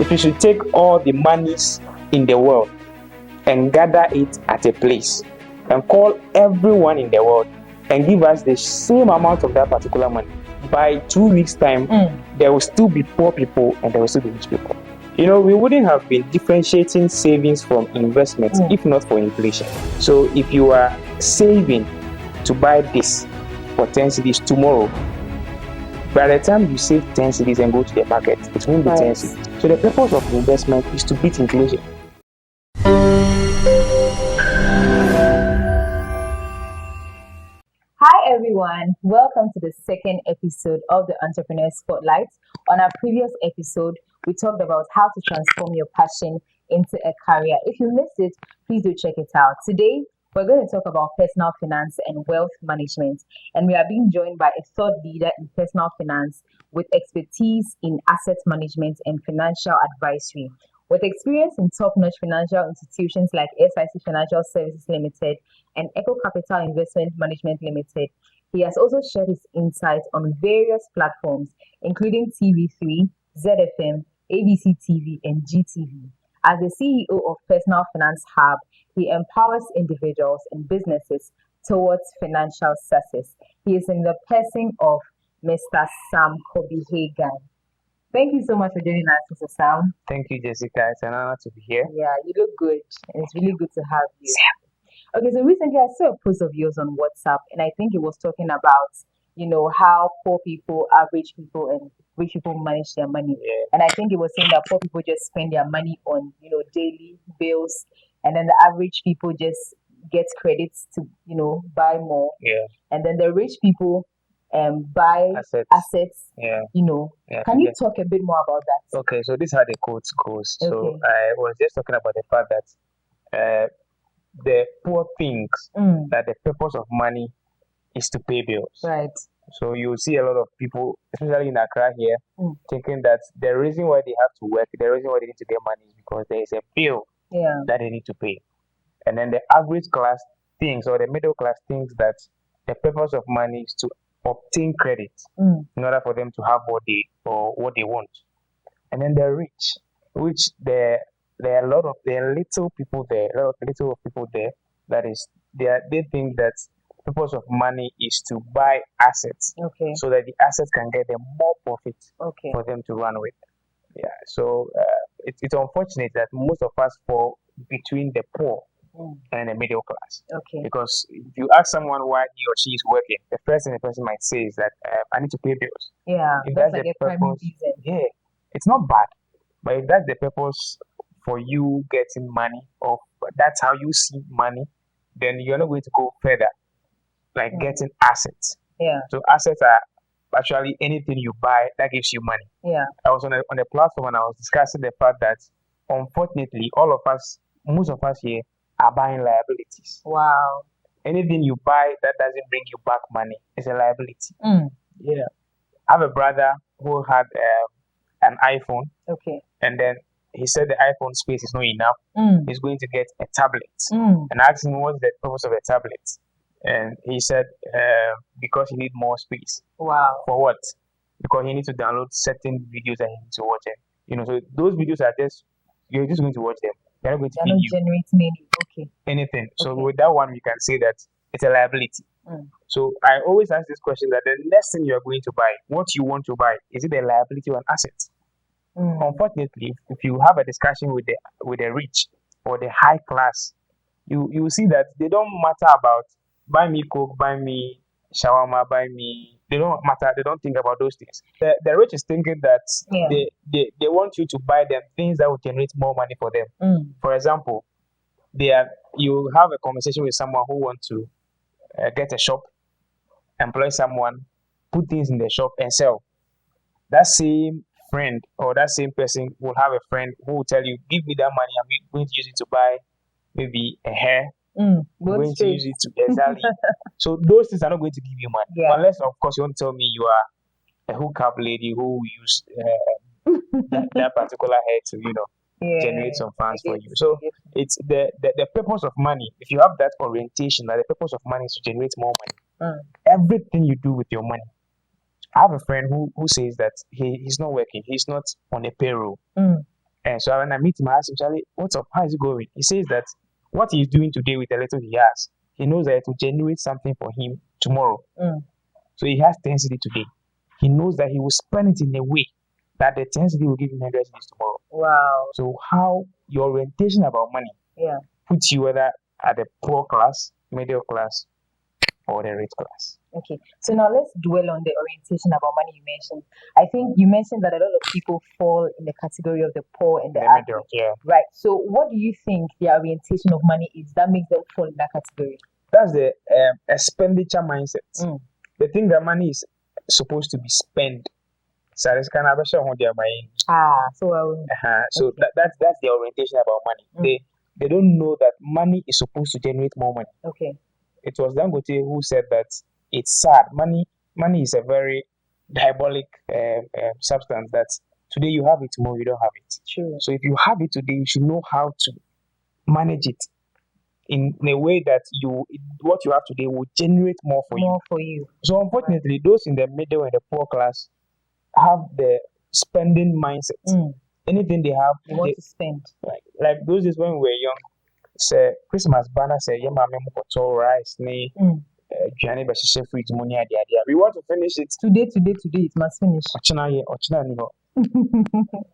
if you should take all the monies in the world and gather it at a place and call everyone in the world and give us the same amount of that particular money, by 2 weeks' time, there will still be poor people and there will still be rich people. We wouldn't have been differentiating savings from investments if not for inflation. So if you are saving to buy this for 10 cedis tomorrow, by the time you save 10 cedis and go to the market, it won't be 10 cedis. So the purpose of investment is to beat inflation. Hi everyone, welcome to the second episode of the Entrepreneur Spotlight. On our previous episode, we talked about how to transform your passion into a career. If you missed it, please do check it out. Today, we're going to talk about personal finance and wealth management, and we are being joined by a thought leader in personal finance with expertise in asset management and financial advisory. With experience in top-notch financial institutions like SIC Financial Services Limited and Echo Capital Investment Management Limited, he has also shared his insights on various platforms, including TV3, ZFM, ABC TV, and GTV. As the CEO of Personal Finance Hub, he empowers individuals and businesses towards financial success. He is in the person of Mr. Sam Kobi Hagan. Thank you so much for joining us, Mr. Sam. Thank you, Jessica. It's an honor to be here. Yeah, you look good. And it's really good to have you. Okay, so recently I saw a post of yours on WhatsApp, and I think it was talking about, how poor people, average people, and rich people manage their money. Yeah. And I think it was saying that poor people just spend their money on, daily bills, and then the average people just get credits to, buy more. Yeah. And then the rich people buy assets. Yeah. Can you talk a bit more about that? Okay, so this is how the quote goes. Okay. So I was just talking about the fact that the poor thinks that the purpose of money is to pay bills. Right. So you see a lot of people, especially in Accra here, thinking that the reason why they have to work, the reason why they need to get money is because there is a bill that they need to pay. And then the average class thinks, or the middle class thinks, that the purpose of money is to obtain credit in order for them to have what they want. And then the rich, which there are little people there that is they think that the purpose of money is to buy assets, so that the assets can get them more profit for them to run with. Yeah. So it's unfortunate that most of us fall between the poor and the middle class. Because if you ask someone why he or she is working, the first thing the person might say is that I need to pay bills. Yeah, if that's like a primary reason. Yeah, it's not bad, but if that's the purpose for you getting money, or that's how you see money, then you're not going to go further, like getting assets. Yeah. So assets are actually anything you buy that gives you money. Yeah. I was on a platform and I was discussing the fact that unfortunately most of us here are buying liabilities. Wow. Anything you buy that doesn't bring you back money is a liability. Yeah. I have a brother who had an iPhone. Okay. And then he said the iPhone space is not enough. He's going to get a tablet. And I asked him what's the purpose of a tablet. And he said because he needs more space. Wow. For what? Because he needs to download certain videos and he needs to watch them. So those videos are you're just going to watch them. They're not going to feed you generating anything. So with that one, we can say that it's a liability. So I always ask this question, that the next thing you're going to buy, what you want to buy, is it a liability or an asset? Unfortunately, if you have a discussion with the rich or the high class, you will see that they don't matter about buy me Coke, buy me shawarma, buy me. They don't matter. They don't think about those things. The rich is thinking that they want you to buy them things that will generate more money for them. For example, you have a conversation with someone who wants to get a shop, employ someone, put things in the shop and sell. That same friend or that same person will have a friend who will tell you, give me that money, I'm going to use it to buy maybe a hair. I'm going to use it to exactly. So those things are not going to give you money, unless of course you want to tell me you are a hookup lady who use that particular hair to generate some funds for you. So it's the purpose of money. If you have that orientation, that the purpose of money is to generate more money, everything you do with your money. I have a friend who says that he's not working, he's not on a payroll, and And so when I meet him, I ask him, Charlie, what's up? How is it going? He says that what he's doing today with the little he has, he knows that it will generate something for him tomorrow. So he has 10 cedi today. He knows that he will spend it in a way that the 10 cedi will give him 100 cedis tomorrow. Wow. So how your orientation about money puts you whether at the poor class, middle class, or the rich class. Okay, so now let's dwell on the orientation about money you mentioned. I think you mentioned that a lot of people fall in the category of the poor and the middle, right. So what do you think their orientation of money is that makes them fall in that category? That's the expenditure mindset. The thing that money is supposed to be spent. So that's the orientation about money. They don't know that money is supposed to generate more money. Okay. It was Dangote who said that it's sad. Money is a very diabolic substance that today you have it, tomorrow you don't have it. True. So if you have it today, you should know how to manage it in a way that what you have today will generate more for you. So unfortunately, those in the middle and the poor class have the spending mindset. Anything they have, they want to spend. Like those days when we were young, say Christmas banner say yeah mama mo rice ni Johnny fridge money idea. We want to finish it today it must finish.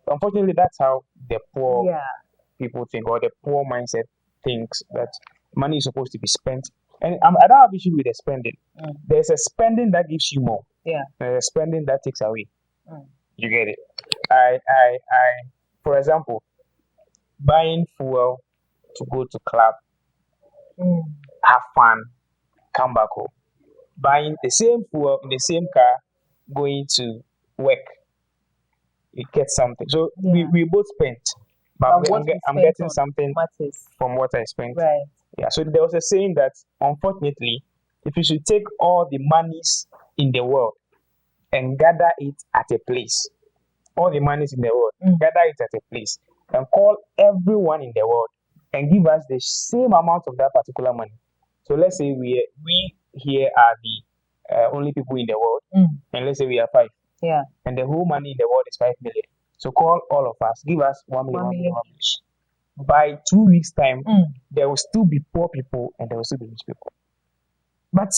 Unfortunately, that's how the poor people think, or the poor mindset thinks that money is supposed to be spent. And I don't have issue with the spending. There's a spending that gives you more. There's a spending that takes away. You get it? I for example, buying fuel to go to club, have fun, come back home. Buying the same fuel in the same car, going to work, you get something. So we both spent, but I'm getting something from what I spent. Right. Yeah. So there was a saying that unfortunately, if you should take all the monies in the world and gather it at a place, all the monies in the world, gather it at a place, and call everyone in the world and give us the same amount of that particular money. So let's say we here are the only people in the world, and let's say we are 5. Yeah. And the whole money in the world is 5 million. So call all of us, give us 1 million. By 2 weeks' time, there will still be poor people and there will still be rich people. But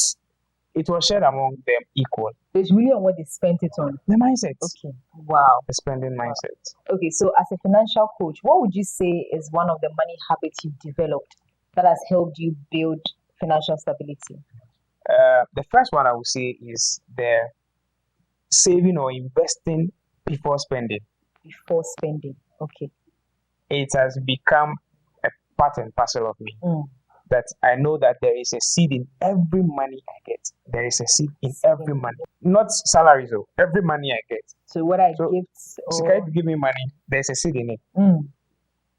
it was shared among them equal. It's really on what they spent it on. The mindset. Okay. Wow. The spending mindset. Okay, so as a financial coach, what would you say is one of the money habits you've developed that has helped you build financial stability? The first one I would say is the saving or investing before spending. Before spending. Okay. It has become a part and parcel of me. That I know that there is a seed in every money I get. There is a seed in every money. Not salaries though. Every money I get. So what I give, so if you give me money, there's a seed in it.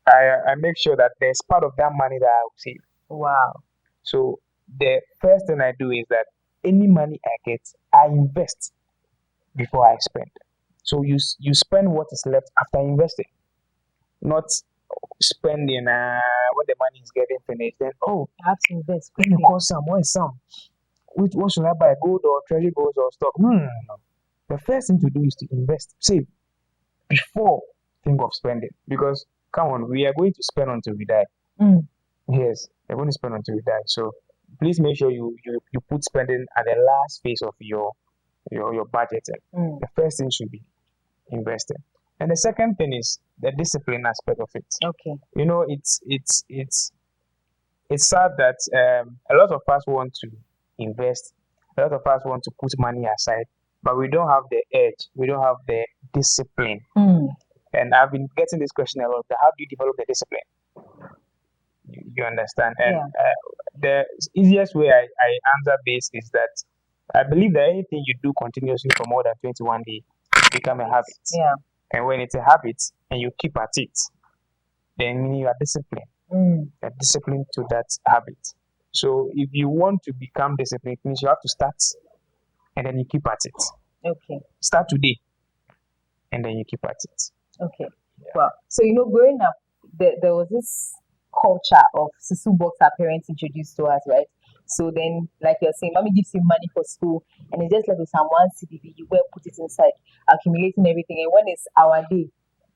I make sure that there's part of that money that I will save. Wow. So the first thing I do is that any money I get, I invest before I spend. So you spend what is left after investing, not spending when the money is getting finished. Then I have to invest. Let me call some. What is some? What should I buy? Gold or treasury bills or stock? No. The first thing to do is to invest, save before think of spending. Because come on, we are going to spend until we die. Yes, we're going to spend until we die. So please make sure you put spending at the last phase of your budgeting. The first thing should be investing. And the second thing is the discipline aspect of it. Okay. You know, it's sad that a lot of us want to invest, a lot of us want to put money aside, but we don't have the edge, we don't have the discipline. And I've been getting this question a lot. How do you develop the discipline? You understand? And the easiest way I answer this is that I believe that anything you do continuously for more than 21 days become a habit. Yeah. And when it's a habit and you keep at it, then you are disciplined. You're disciplined to that habit. So if you want to become disciplined, it means you have to start and then you keep at it. Okay. Start today and then you keep at it. Okay. Yeah. Well, so growing up, there was this culture of susu box our parents introduced to us, right? So then, like you're saying, mommy gives you money for school, and it's just like with some 1 CDB, you go and put it inside, accumulating everything. And when it's our day,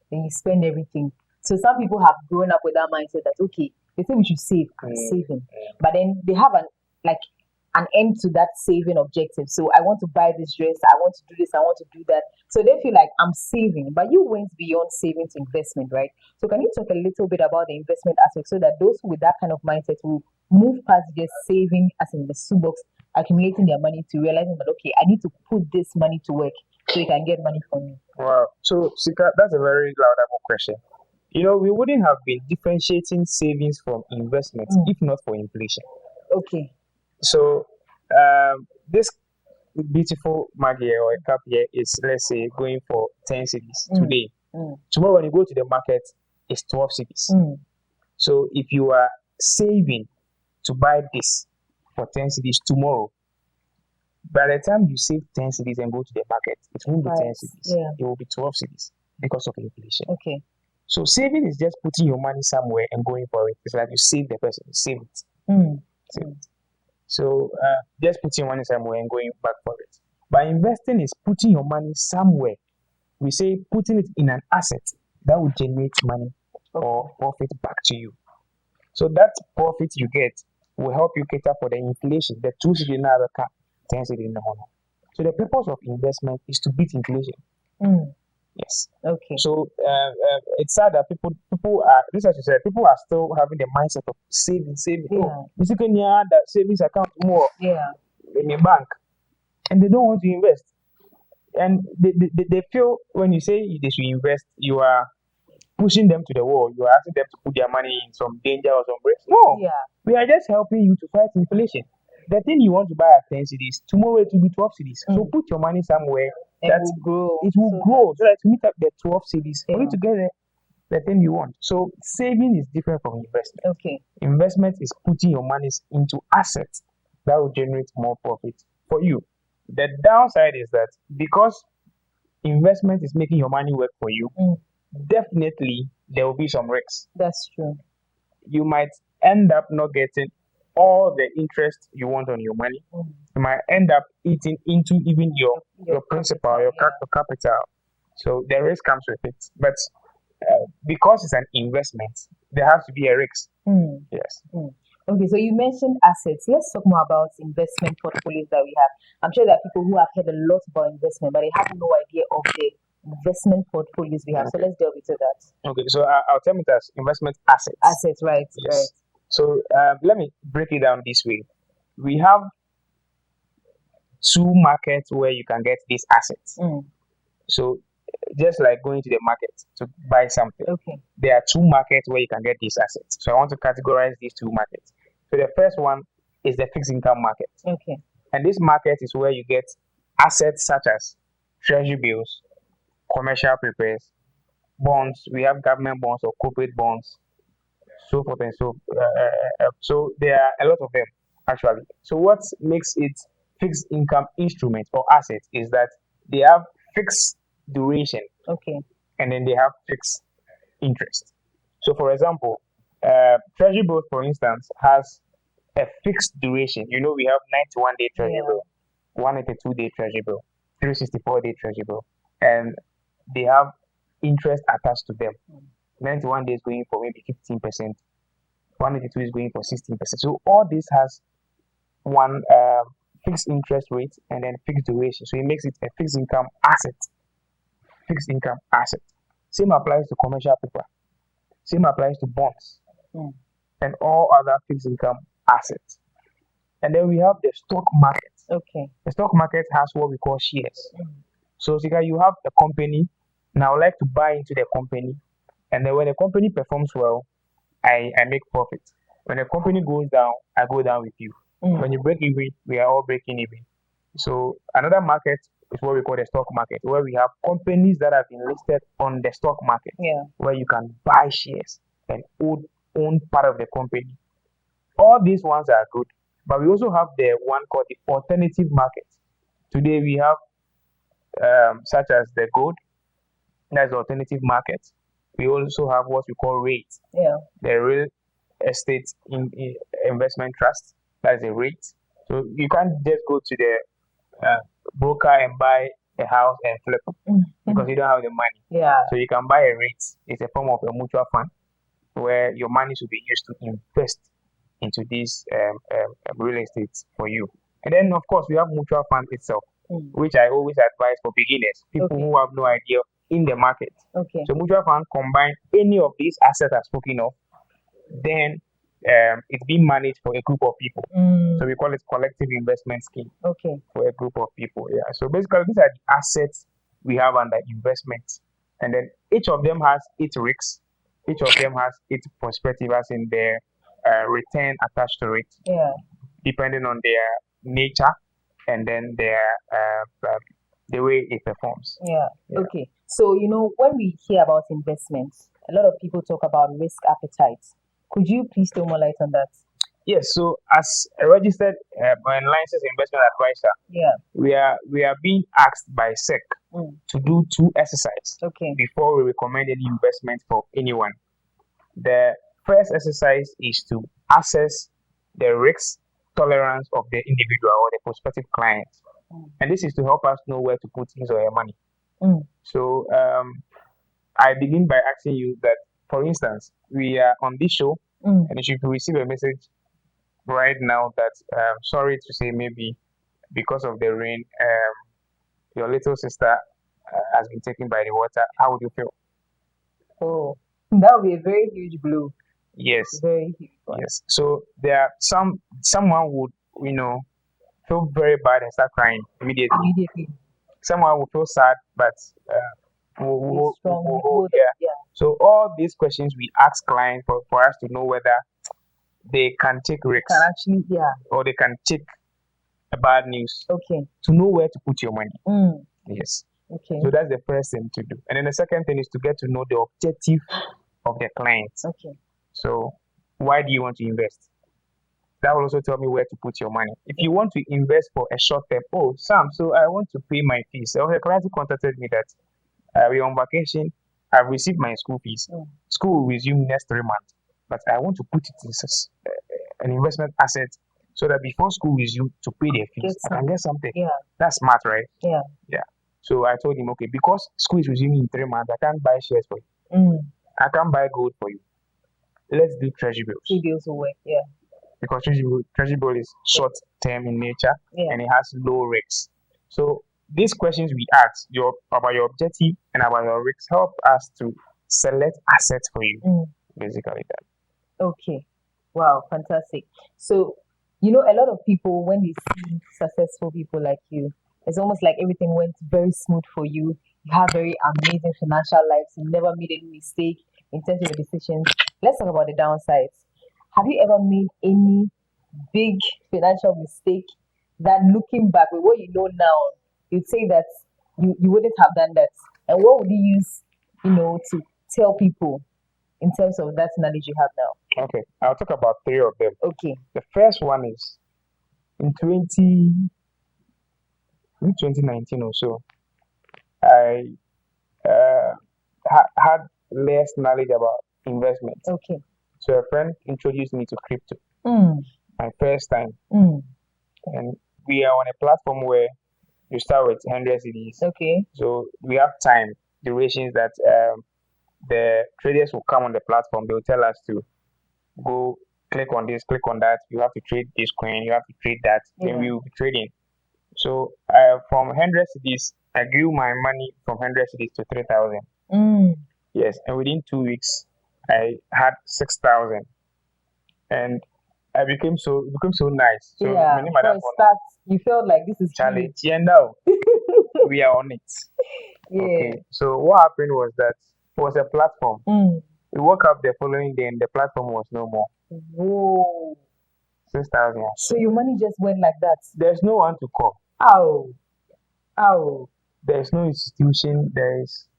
then you spend everything. So some people have grown up with that mindset that okay, they say we should save, I'm saving, but then they have an end to that saving objective. So I want to buy this dress, I want to do this, I want to do that. So they feel like I'm saving, but you went beyond saving to investment, right? So can you talk a little bit about the investment aspect so that those with that kind of mindset will move past just saving as in the shoebox, accumulating their money to realizing that okay, I need to put this money to work so you can get money from me. Wow. So, Sika, that's a very laudable question. We wouldn't have been differentiating savings from investments if not for inflation. Okay. So, this beautiful mug here or a cup here is, let's say, going for 10 cities today. Tomorrow, when you go to the market, it's 12 cities. So, if you are saving to buy this for 10 cities tomorrow, by the time you save 10 cities and go to the market, it won't be 10 cities. Yeah. It will be 12 cities because of inflation. Okay. So saving is just putting your money somewhere and going for it. It's like you save the person, you save it. Save it. So just putting your money somewhere and going back for it. But investing is putting your money somewhere. We say putting it in an asset that will generate money or profit back to you. So that profit you get will help you cater for the inflation, the 2 cities in the car, 10 cities in the honor. So the purpose of investment is to beat inflation. Yes. Okay. So it's sad that people are, this as you said, people are still having the mindset of saving. Yeah. Oh, basically, that savings account more in a bank, and they don't want to invest. And they feel when you say they should invest, you are pushing them to the wall. You are asking them to put their money in some danger or some risk. No, we are just helping you to fight inflation. The thing you want to buy at 10 cities, tomorrow it will be 12 cities. So put your money somewhere that it will grow so that you meet up the 12 cities for you to get the thing you want. So saving is different from investment. Okay. Investment is putting your money into assets that will generate more profit for you. The downside is that because investment is making your money work for you, definitely there will be some risks. That's true. You might end up not getting all the interest you want on your money. You might end up eating into even your principal, your capital. So the risk comes with it. But because it's an investment, there has to be a risk. Yes. Okay, so you mentioned assets. Let's talk more about investment portfolios that we have. I'm sure there are people who have heard a lot about investment, but they have no idea of the investment portfolios we have. So let's delve into that. Okay, so I'll term it as investment assets. Assets, right? Yes. Right. So let me break it down this way. We have 2 markets where you can get these assets. So just like going to the market to buy something, there are 2 markets where you can get these assets. So I want to categorize these 2 markets. So the first one is the fixed income market. Okay. And this market is where you get assets such as treasury bills, commercial papers, bonds. We have government bonds or corporate bonds, so forth and so. So there are a lot of them actually. So what makes it fixed income instrument or asset is that they have fixed duration. Okay. And then they have fixed interest. So for example, treasury bill, for instance, has a fixed duration. We have 91-day treasury bill, 182-day treasury bill, 364-day treasury bill, and they have interest attached to them. 91 days going for maybe 15%, 182 is going for 16%. So all this has one fixed interest rate and then fixed duration. So it makes it a fixed income asset. Fixed income asset. Same applies to commercial paper. Same applies to bonds and all other fixed income assets. And then we have the stock market. Okay. The stock market has what we call shares. So Sika, you have a company. Now I would like to buy into the company. And then when the company performs well, I make profit. When the company goes down, I go down with you. When you break even, we are all breaking even. So another market is what we call the stock market, where we have companies that have been listed on the stock market, where you can buy shares and own part of the company. All these ones are good, but we also have the one called the alternative market. Today we have such as the gold, that's the alternative market. We also have what we call REIT, the real estate investment trust, that's a REIT. So you can't just go to the broker and buy a house and flip. because you don't have the money. Yeah. So you can buy a REIT. It's a form of a mutual fund where your money should be used to invest into this real estate for you. And then, of course, we have mutual fund itself, which I always advise for beginners, people who have no idea in the market. Okay. So mutual fund combine any of these assets I've spoken of, then it's being managed for a group of people. So we call it collective investment scheme. Okay. For a group of people. Yeah. So basically, these are the assets we have under investment, and then each of them has its risks. Each of them has its perspective, as in their return attached to it. Yeah. Depending on their nature and then their the way it performs. Yeah. Okay. So when we hear about investments, a lot of people talk about risk appetite. Could you please throw more light on that? Yes. So as a registered and licensed investment advisor, we are being asked by SEC to do two exercises before we recommend any investment for anyone. The first exercise is to assess the risk tolerance of the individual or the prospective client, and this is to help us know where to put his or her money. So I begin by asking you that, for instance, we are on this show, and if you receive a message right now that sorry to say, maybe because of the rain, your little sister has been taken by the water, how would you feel? Oh, that would be a very huge blow. Yes. Very huge one. Yes. So there are someone would feel very bad and start crying immediately. Someone will feel sad, but yeah. So all these questions we ask clients for us to know whether they can take risks, or they can take a bad news. Okay. To know where to put your money. Yes. Okay. So that's the first thing to do, and then the second thing is to get to know the objective of the client. Okay. So why do you want to invest? That will also tell me where to put your money. If you want to invest for a short term, Sam, so I want to pay my fees. So a client contacted me that we're on vacation. I've received my school fees. School will resume next 3 months, but I want to put it in an investment asset so that before school resumes to pay their fees, I can get something. Yeah. That's smart, right? Yeah. Yeah. So I told him, okay, because school is resuming in 3 months, I can't buy shares for you. I can't buy gold for you. Let's do treasury bills. Treasury bills will work, yeah. Because treasury bill is short term in nature, and it has low risks. So these questions we ask about your objective and about your risks help us to select assets for you. Basically that. Okay. Wow, fantastic. So a lot of people, when they see successful people like you, it's almost like everything went very smooth for you. You have very amazing financial lives. You never made any mistake in terms of your decisions. Let's talk about the downsides. Have you ever made any big financial mistake that, looking back with what you know now, you'd say that you wouldn't have done that? And what would you use, to tell people in terms of that knowledge you have now? Okay, I'll talk about 3 of them. Okay. The first one is in 2019 or so, I had less knowledge about investment. Okay. So a friend introduced me to crypto. My first time. And we are on a platform where you start with 100 CDs. Okay. So we have time durations that the traders will come on the platform. They will tell us to go click on this, click on that. You have to trade this coin. You have to trade that. Then we will be trading. So from 100 CDs, I grew my money from 100 CDs to 3,000. Yes, and within 2 weeks, I had 6,000, and I became so nice. So you felt like this is challenge. Yeah, now we are on it. Yeah. Okay. So what happened was that it was a platform. We woke up the following day, and the platform was no more. Whoa. 6,000. So your money just went like that. There's no one to call. Ow. There's no institution.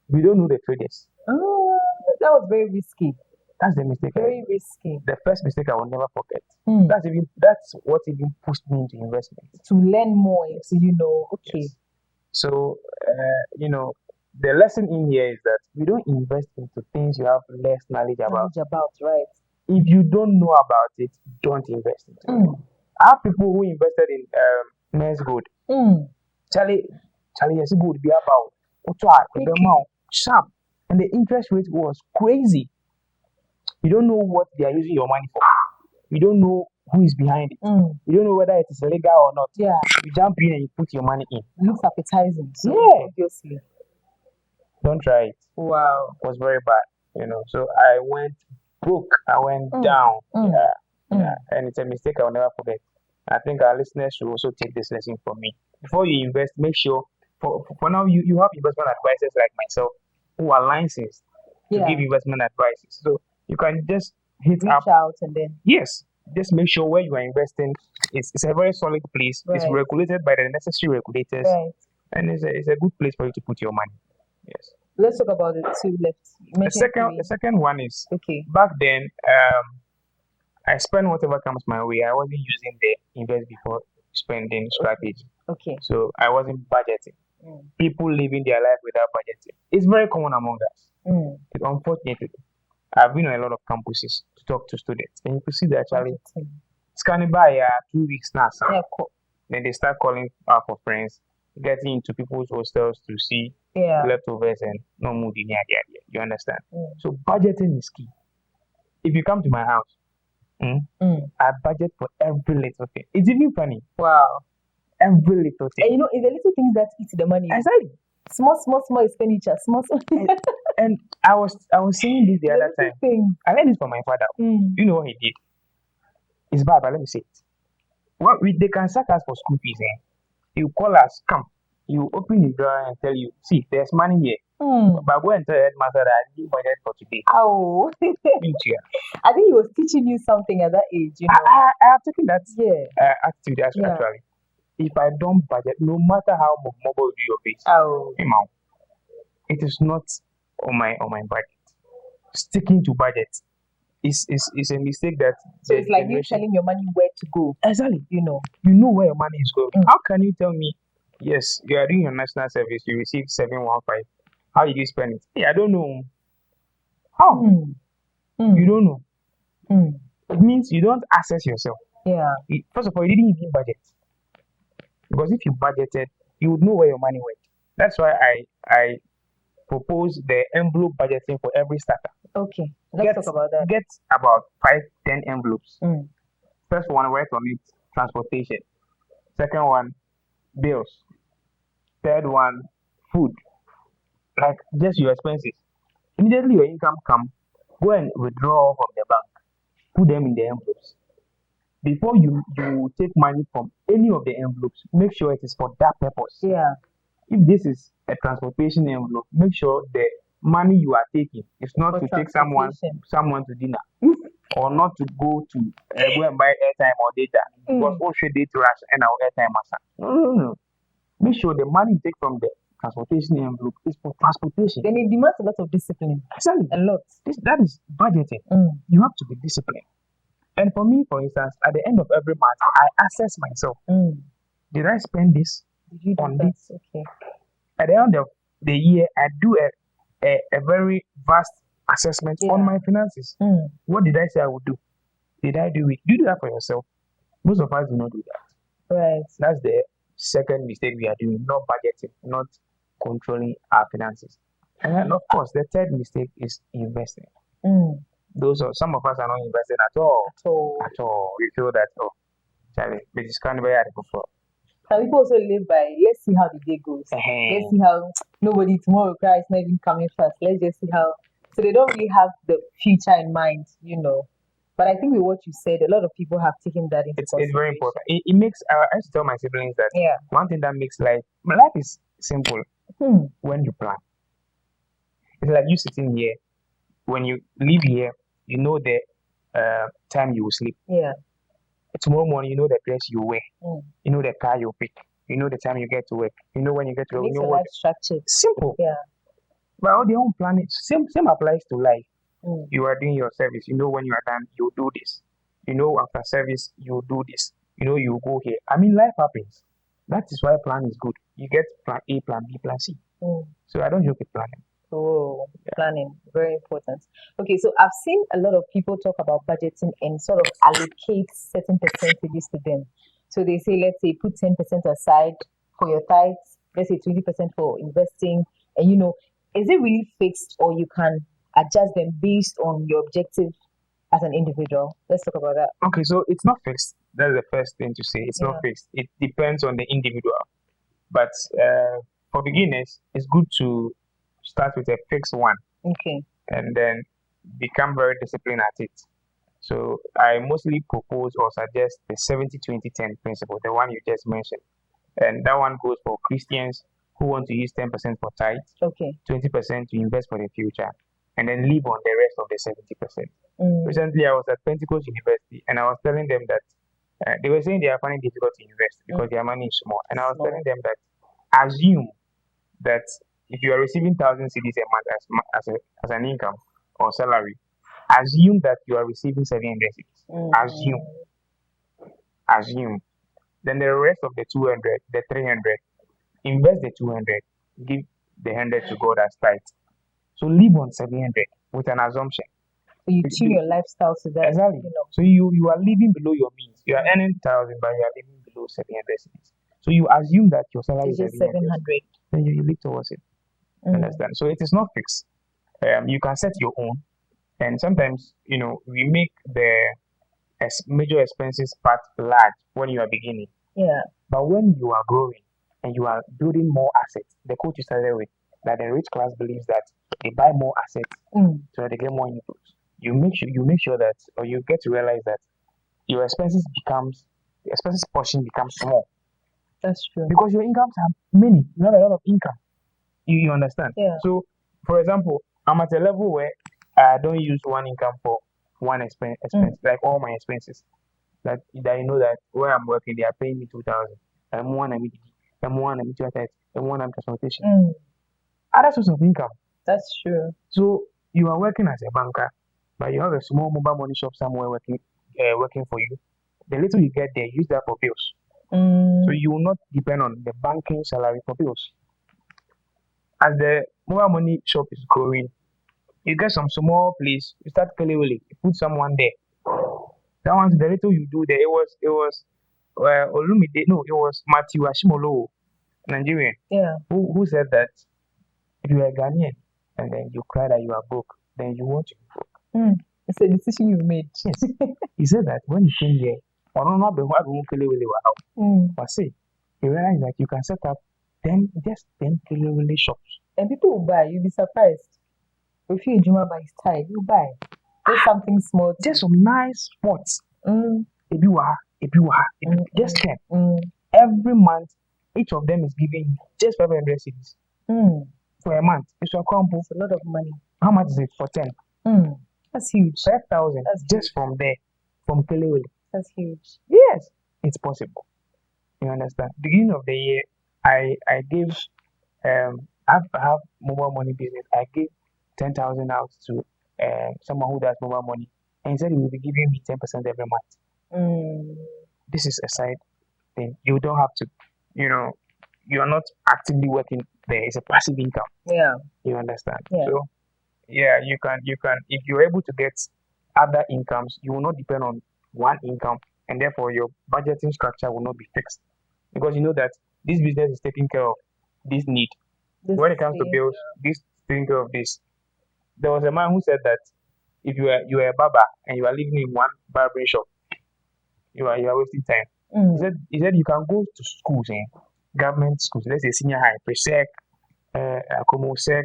We don't know the traders. Oh, that was very risky. That's the mistake. Very risky. The first mistake I will never forget. That's what even pushed me into investment. To learn more, so okay. Yes. So the lesson in here is that we don't invest into things you have less knowledge about. Right. If you don't know about it, don't invest into it. I have people who invested in men's gold. Charlie, yes, good be about. sharp, and the interest rate was crazy. You don't know what they are using your money for. You don't know who is behind it. You don't know whether it is legal or not. Yeah. You jump in and you put your money in. Looks appetizing. So Yeah. obviously. Don't try it. Wow. It was very bad, So I went broke. I went down. Yeah. And it's a mistake I'll never forget. I think our listeners should also take this lesson from me. Before you invest, make sure for now you have investment advisors like myself who are licensed to give investment advices. So you can just reach out and then just make sure where you are investing it's a very solid place. Right. It's regulated by the necessary regulators, and it's a good place for you to put your money. Yes. Let's talk about the two left. The second one is back then. I spend whatever comes my way. I wasn't using the invest before spending strategy. Okay. So I wasn't budgeting. People living their life without budgeting. It's very common among us. Unfortunately, I've been on a lot of campuses to talk to students, and you can see that actually scanning by 2 weeks now. Then they start calling out for friends, getting into people's hostels to see leftovers and no mood in the idea. You understand? So budgeting is key. If you come to my house, I budget for every little thing. It's even funny. Wow. Every little thing. And it's the little things that eat the money. Exactly. Small expenditure. Small. And I was saying this the other time. I learned this from my father. You know what he did? It's bad, but let me say it. They can sack us for school fees. You call us, come. You open the door and tell you, see, there's money here. But go and tell the headmaster that I didn't budget for today. Oh. I think he was teaching you something at that age. I have taken that attitude actually. If I don't budget, no matter how mobile do your face, it is not on my budget. Sticking to budget is a mistake that. So it's like you telling your money where to go. Exactly. You know where your money is going. How can you tell me? Yes, you are doing your national service. You receive 715. How did you spend it? Hey, I don't know. How? You don't know. It means you don't assess yourself. Yeah. First of all, you didn't even budget. Because if you budgeted, you would know where your money went. That's why I propose the envelope budgeting for every starter. Okay. Let's talk about that. Get about 5-10 envelopes. First one, write on it transportation. Second one, bills. Third one, food. Like just your expenses. Immediately your income comes, go and withdraw from the bank. Put them in the envelopes. Before you take money from any of the envelopes, make sure it is for that purpose. Yeah. If this is a transportation envelope, make sure the money you are taking is not to take someone to dinner or not to go and buy airtime or data. Because all should data rush and our airtime. No. Make sure the money you take from the transportation envelope is for transportation. Then it demands a lot of discipline. Exactly. A lot. That is budgeting. You have to be disciplined. And for me, for instance, at the end of every month, I assess myself. Did I spend this on this? Okay. At the end of the year, I do a very vast assessment on my finances. What did I say I would do? Did I do it? Do you do that for yourself? Most of us do not do that. Right. That's the second mistake we are doing, not budgeting, not controlling our finances. And then, of course, the third mistake is investing. Some of us are not investing at all. At all. We feel that, Charlie, this is kind of very adequate for. Some people also live by, let's see how the day goes. Let's see how tomorrow cry is not even coming fast. Let's just see how. So they don't really have the future in mind, But I think with what you said, a lot of people have taken that into consideration. It's very important. It makes, I used to tell my siblings that one thing that makes life is simple when you plan. It's like you sitting here. When you leave here, you know the time you will sleep. Yeah. Tomorrow morning, you know the dress you wear. You know the car you pick. You know the time you get to work. You know when you get to work. You know what? Structured. Simple. Yeah. But all their own planning, same applies to life. You are doing your service. You know when you are done, you do this. You know after service, you do this. You know you go here. I mean, life happens. That is why plan is good. You get plan A, plan B, plan C. So I don't joke with planning. Planning, very important. Okay, so I've seen a lot of people talk about budgeting and sort of allocate certain percentages to them. So they say, let's say, put 10% aside for your tithes, let's say 20% for investing, And is it really fixed, or you can adjust them based on your objective as an individual? Let's talk about that. Okay, so it's not fixed. That's the first thing to say. It's not Yeah. fixed. It depends on the individual. But for beginners, it's good to start with a fixed one Okay. and then become very disciplined at it. So I mostly propose or suggest the 70-20-10 principle, the one you just mentioned. And that one goes for Christians who want to use 10% for tithes, Okay. 20% to invest for the future, and then live on the rest of the 70%. Mm. Recently, I was at Pentecost University and I was telling them that they were saying they are finding it difficult to invest because their money is small. And I was Small. telling them that assume that if you are receiving 1,000 cedis a month as an income or salary, assume that you are receiving 700 cedis. Assume. Then the rest of the 200, the 300, invest the 200, give the 100 to God as tithe. So live on 700 with an assumption. So you tune your lifestyle to that. Exactly. So you are living below your means. You are earning 1,000, but you are living below 700 cedis. So you assume that your salary is just 700. Then you live towards it. Understand? So it is not fixed. You can set your own, and sometimes we make the major expenses part large when you are beginning. Yeah. But when you are growing and you are building more assets, the quote you started with, that the rich class believes that they buy more assets so that they get more inflows. You make sure that, or you get to realize that your expenses portion becomes small. That's true. Because your incomes are many. You have a lot of income. You understand? Yeah. So, for example, I'm at a level where I don't use one income for one expense, like all my expenses. That you know that where I'm working, they are paying me 2,000. I'm one transportation. Other source of income. That's true. So you are working as a banker, but you have a small mobile money shop somewhere working for you. The little you get there, use that for bills. So you will not depend on the banking salary for bills. As the mobile money shop is growing, you get some small place, you start you put someone there. That one, the little you do there, it was Olumide, no, it was Matthew Ashimolo, Nigerian, who said that if you are a Ghanaian and then you cry that you are broke, then you want to be broke. It's a decision you made. Yes. He said that when he came here, but say, he realized that you can set up 10 Kelewele shops. And people will buy, you'll be surprised. If you Juma by his time, you buy. Just something small. Just some nice spots. Just 10. Every month, each of them is giving just 500 cedis. For a month. It's a lot of money. How much is it for 10? That's huge. 5,000 just from there, from Kelewele. That's huge. Yes, it's possible. You understand? Beginning of the year, I gave I have mobile money business. I gave 10,000 out to someone who does mobile money, and he said he will be giving me 10% every month. This is a side thing. You don't have to, you are not actively working there. It's a passive income. Yeah. You understand? Yeah. So yeah, you can if you're able to get other incomes, you will not depend on one income, and therefore your budgeting structure will not be fixed, because you know that this business is taking care of this need. When it comes to bills, this taking care of this. There was a man who said that if you are a barber and you are living in one barbering shop, you are wasting time. He said you can go to schools, government schools, let's say senior high, pre-sec, Comosec,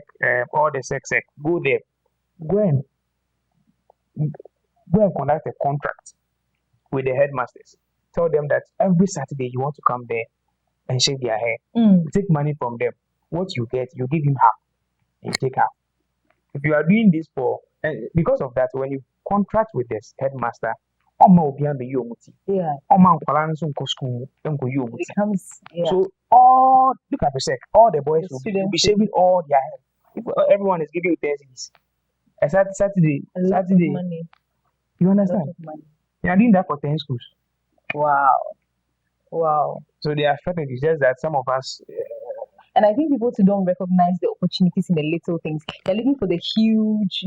all the sec. Go there, go and conduct a contract with the headmasters. Tell them that every Saturday you want to come there and shave their hair. Take money from them. What you get, you give him half, and you take half. If you are doing this and because of that, when you contract with this headmaster, yeah. So all look at the all the boys will be shaving all their hair. If everyone is giving you 10 cedis, Saturday, money. You understand? They are doing that for 10 schools. Wow. So they are strategies. Just that some of us. And I think people too don't recognize the opportunities in the little things. They're looking for the huge,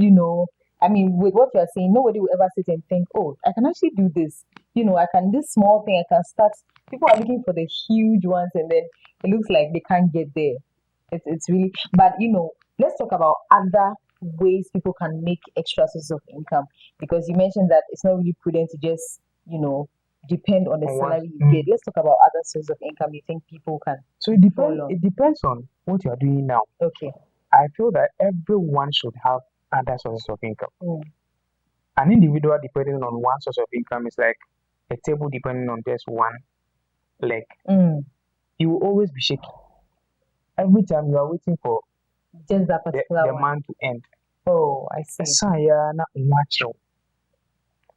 I mean, with what you're saying, nobody will ever sit and think, oh, I can actually do this. This small thing, I can start. People are looking for the huge ones, and then it looks like they can't get there. It's really, but let's talk about other ways people can make extra sources of income, because you mentioned that it's not really prudent to just depend on the salary you get. Let's talk about other sources of income you think people can. So it depends on what you are doing now. Okay. I feel that everyone should have other sources of income. An individual depending on one source of income is like a table depending on just one leg. You will always be shaky. Every time you are waiting for just that particular the month to end. Oh, I see.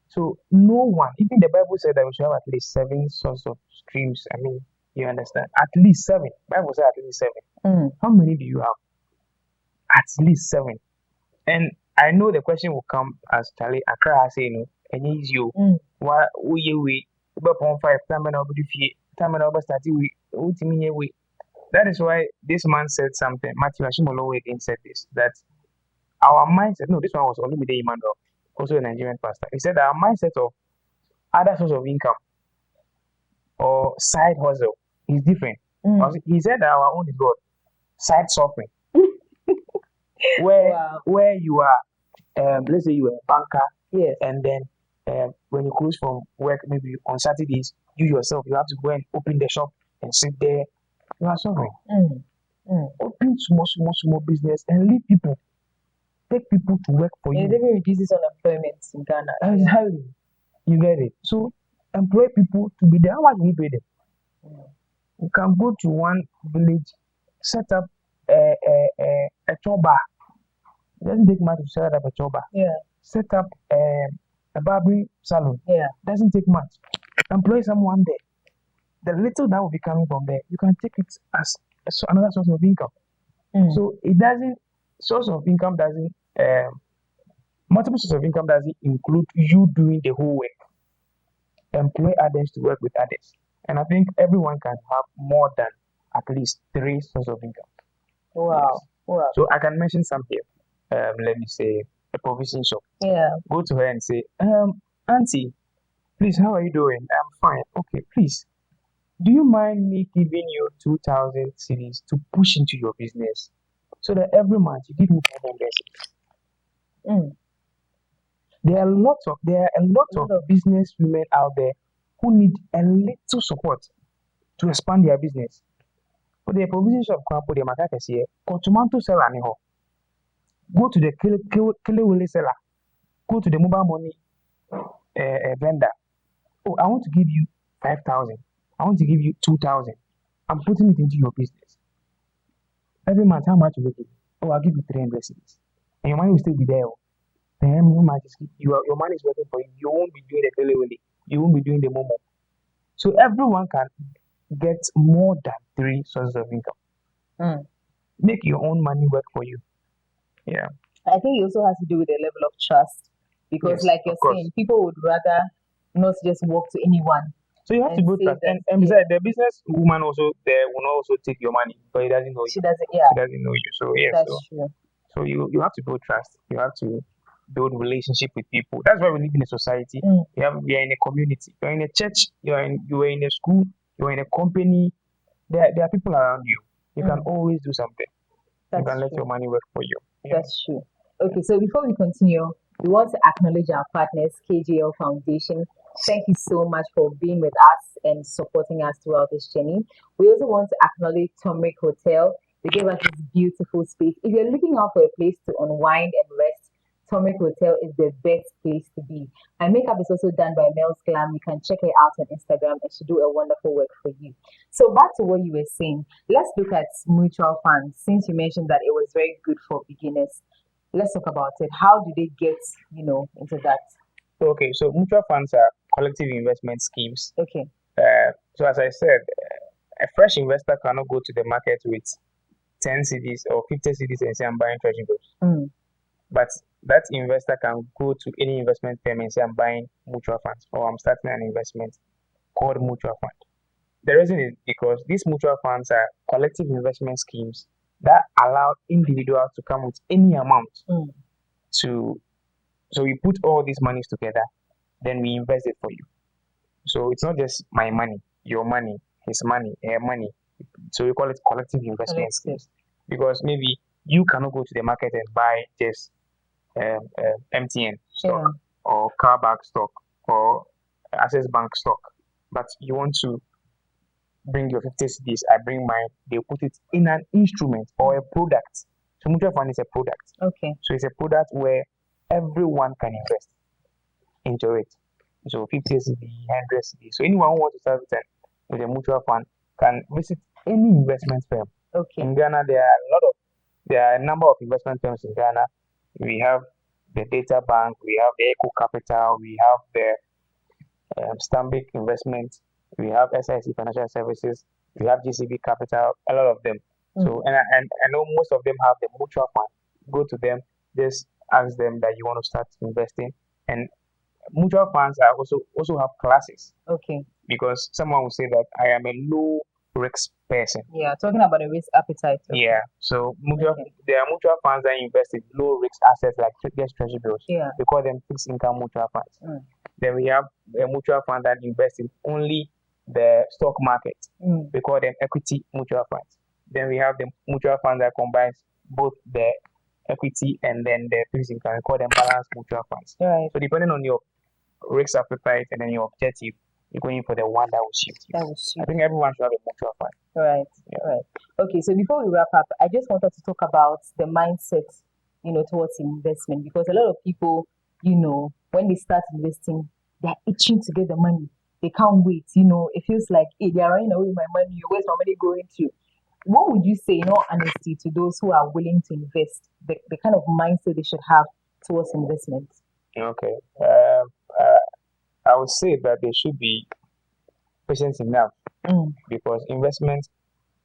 So no one, even the Bible said that we should have at least 7 sources of streams. I mean, you understand? At least 7. Bible said at least 7. How many do you have? At least 7. And I know the question will come as Charlie Accra say, and is you. Why we about 5 time and over time and over starting we. That is why this man said something. Matthew Ashimolo again said this, that our mindset, no, this one was only with the Emmanuel, also a Nigerian pastor. He said our mindset of other source of income or side hustle is different. He said that our own is what? Side suffering. Where you are, let's say you are a banker, yes, and then when you close from work, maybe on Saturdays, you yourself, you have to go and open the shop and sit there. You are suffering. Open small business and leave people. Take people to work for you. It even reduces unemployment in Ghana. Exactly. You get it. So employ people to be there. How much do you pay them? You can go to one village, set up a choba. It doesn't take much to set up a choba. Yeah. Set up a barbering salon. Yeah. Doesn't take much. Employ someone there. The little that will be coming from there, you can take it as another source of income. So source of income doesn't, multiple sources of income doesn't include you doing the whole work. Employ others to work with others. And I think everyone can have more than at least 3 sources of income. Wow. Yes. Wow. So I can mention some here. Let me say a provision shop. Yeah. Go to her and say, Auntie, please, how are you doing? I'm fine. Okay, please. Do you mind me giving you 2,000 cedis to push into your business so that every month you give me 500 cedis? There are a lot of business women out there who need a little support to expand their business. For the provision shop, tomato seller, go to the Kilewele seller, go to the mobile money vendor. Oh, I want to give you 5,000. I want to give you 2,000. I'm putting it into your business. Every month, how much will you give? Oh, I'll give you 300 cedis. And your money will still be there. Then your money is working for you. You won't be doing the Kilewele. You won't be doing the Momo. So everyone can get more than 3 sources of income. Make your own money work for you. Yeah. I think it also has to do with the level of trust. Because like you're saying, people would rather not just walk to anyone. So you have to build trust. And besides, the business woman also there will not also take your money, but he doesn't know you. She doesn't, yeah. She doesn't know you. So yes. That's true. So you have to build trust. You have to build relationship with people. That's why we live in a society. We are in a community. You're in a church. You are in a school. You're in a company. There are people around you. You can always do something. You can let your money work for you. Yeah. That's true. Okay, so before we continue, we want to acknowledge our partners, KJL Foundation. Thank you so much for being with us and supporting us throughout this journey. We also want to acknowledge Turmeric Hotel. They gave us this beautiful space. If you're looking out for a place to unwind and rest, Turmeric Hotel is the best place to be. My makeup is also done by Mel's Glam. You can check her out on Instagram and she do a wonderful work for you. So back to what you were saying. Let's look at mutual funds. Since you mentioned that it was very good for beginners, let's talk about it. How do they get, into that? Okay, so mutual funds are collective investment schemes. Okay. So as I said, a fresh investor cannot go to the market with 10 cedis or 50 cedis and say I'm buying treasury bills. But that investor can go to any investment firm and say I'm buying mutual funds or I'm starting an investment called mutual fund. The reason is because these mutual funds are collective investment schemes that allow individuals to come with any amount so we put all these monies together, then we invest it for you. So it's not just my money, your money, his money, her money. So we call it collective investment schemes. because maybe you cannot go to the market and buy just MTN stock or car bank stock or Access Bank stock, but you want to bring your 50 cedis, I bring mine, they put it in an instrument or a product. So mutual fund is a product. Okay. So it's a product where everyone can invest into it. So 50 cedi, 100 cedi. So anyone who wants to start with a mutual fund can visit any investment firm. Okay. In Ghana, there are a number of investment firms in Ghana. We have the Data Bank, we have the Eco Capital, we have the Stanbic Investment, we have SIC Financial Services, we have GCB Capital, a lot of them. So and I know most of them have the mutual fund. Go to them, just ask them that you want to start investing. And mutual funds are also have classes. Okay. Because someone will say that I am a low risk person. Yeah, talking about the risk appetite. Okay. Yeah. So there are mutual funds that invest in low risk assets like just treasury bills. Yeah. We call them fixed income mutual funds. Then we have a mutual fund that invests in only the stock market. We call them equity mutual funds. Then we have the mutual fund that combines both the equity and then the fixed income. We call them balanced mutual funds. Right. So depending on your risk appetite and then your objective, you're going for the one that will suit you. That will suit. I think everyone should have a mutual fund. Right. Yeah. Right. Okay. So before we wrap up, I just wanted to talk about the mindset, towards investment, because a lot of people, when they start investing, they're itching to get the money. They can't wait. It feels like, hey, they're running away with my money. Where's my money going to? What would you say, in all honesty, to those who are willing to invest, the kind of mindset they should have towards investment? Okay. I would say that they should be patient enough because investment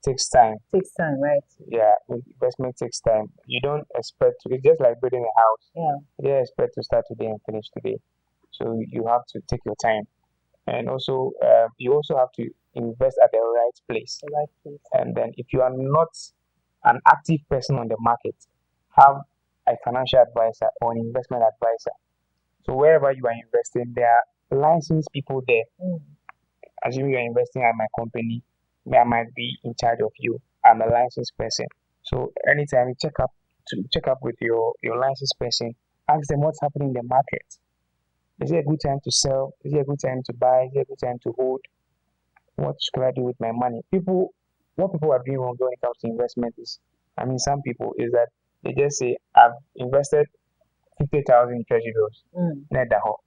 takes time. Takes time, right? Yeah, investment takes time. You don't expect to, it's just like building a house. Yeah. You don't expect to start today and finish today. So you have to take your time. And also, you also have to invest at the right place. The right place. And then if you are not an active person on the market, have a financial advisor or an investment advisor. So wherever you are investing, there are licensed people there. Assuming you are investing at my company, I might be in charge of you. I'm a licensed person. So anytime you check up with your licensed person, ask them what's happening in the market. Is it a good time to sell? Is it a good time to buy? Is it a good time to hold? What should I do with my money? What people are doing wrong when it comes to investment is, some people is that they just say, I've invested 50,000 in treasury bills. Let that whole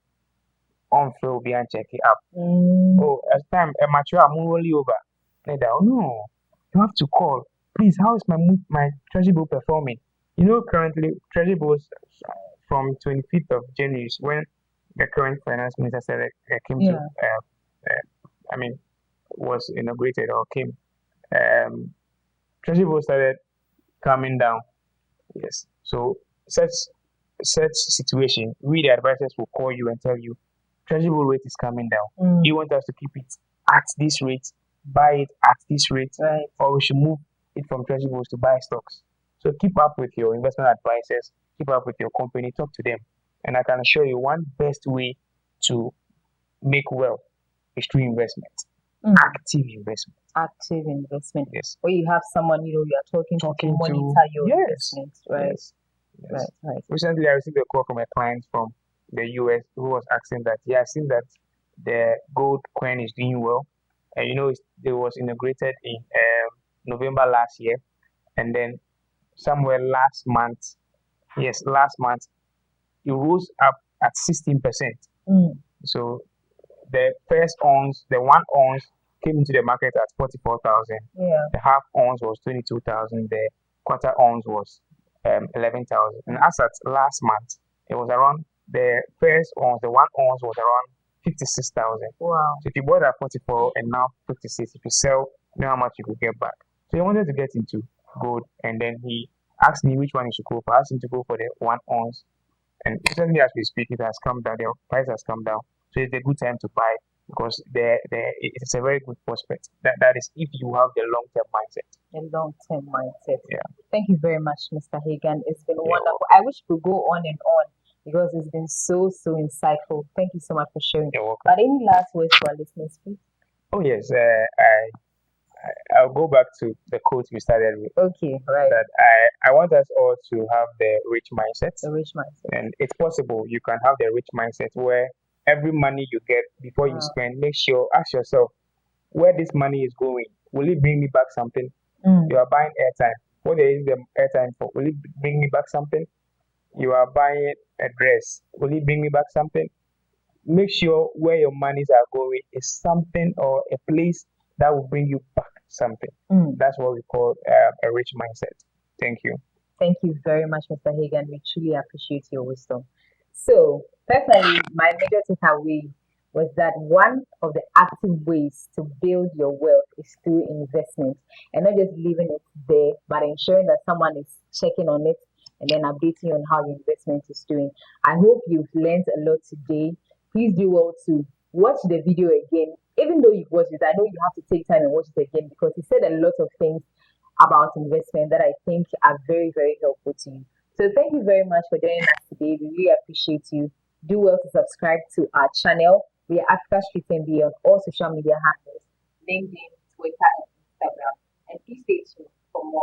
on flow be and check it up. Oh, as time a mature, I'm only over. Let that no, you have to call. Please, how is my treasury bill performing? Currently treasury bills from 25th of January when the current finance minister said came to was inaugurated or came. Treasury bills started coming down. Yes. So such situation, we the advisors will call you and tell you treasury bill rate is coming down. You want us to keep it at this rate, buy it at this rate, right, or we should move it from treasury bills to buy stocks. So keep up with your investment advisors, keep up with your company, talk to them. And I can assure you one best way to make wealth is through investment. Active investment. Active investment. Yes. Where you have someone you are talking to monitor your investments, right? Yes. Right. Recently, I received a call from a client from the US who was asking that he has seen that the gold coin is doing well, and it was inaugurated in November last year, and then somewhere last month, it rose up at 16%. So the first ounce, the 1 ounce came into the market at 44,000. Yeah. The half ounce was 22,000. The quarter ounce was 11,000. And as at last month, it was around the first ounce, the 1 ounce was around 56,000. Wow. So if you bought at 44 and now 56, if you sell, you know how much you could get back. So he wanted to get into gold, and then he asked me which one he should go for. I asked him to go for the 1 ounce. And recently, as we speak, it has come down. The price has come down. So it's a good time to buy because it's a very good prospect. That is if you have the long-term mindset. The long-term mindset. Yeah. Thank you very much, Mr. Hagan. It's been wonderful. I wish we could go on and on because it's been so insightful. Thank you so much for sharing. You're welcome. But any last words for our listeners, please? Oh yes, I'll go back to the quote we started with. Okay, right. That I want us all to have the rich mindset. The rich mindset. And it's possible you can have the rich mindset where every money you get before you spend, make sure, ask yourself, where this money is going. Will it bring me back something? You are buying airtime. What is the airtime for? Will it bring me back something? You are buying a dress. Will it bring me back something? Make sure where your monies are going is something or a place that will bring you back something. That's what we call a rich mindset. Thank you. Thank you very much, Mr. Hagan. We truly appreciate your wisdom. So, personally, my major takeaway was that one of the active ways to build your wealth is through investment, and not just leaving it there, but ensuring that someone is checking on it and then updating you on how your investment is doing. I hope you've learned a lot today. Please do well to watch the video again. Even though you've watched it, I know you have to take time and watch it again because he said a lot of things about investment that I think are very, very helpful to you. So thank you very much for joining us today. We really appreciate you. Do well to subscribe to our channel. We are Africa Street MBA on all social media handles, LinkedIn, Twitter, and Instagram. And please stay tuned for more